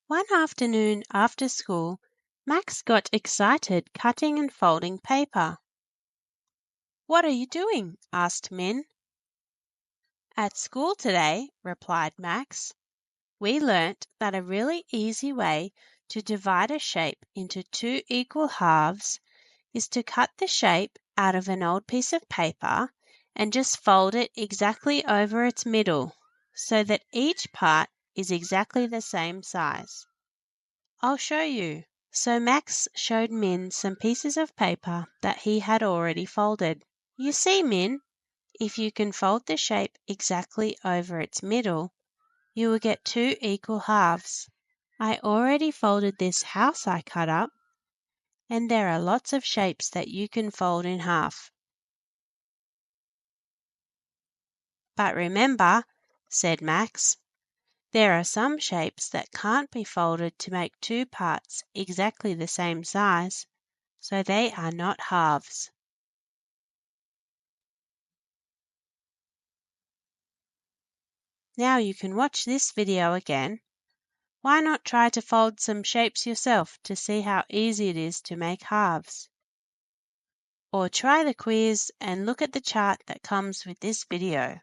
One afternoon after school, Max got excited cutting and folding paper. "What are you doing?" asked Min. "At school today," replied Max, "we learnt that a really easy way to divide a shape into two equal halves is to cut the shape out of an old piece of paper and just fold it exactly over its middle so that each part is exactly the same size." "I'll show you." So Max showed Min some pieces of paper that he had already folded. "You see, Min, if you can fold the shape exactly over its middle, you will get two equal halves. I already folded this house I cut up, and there are lots of shapes that you can fold in half." "But remember," said Max, "there are some shapes that can't be folded to make two parts exactly the same size, so they are not halves." Now you can watch this video again. Why not try to fold some shapes yourself to see how easy it is to make halves? Or try the quiz and look at the chart that comes with this video.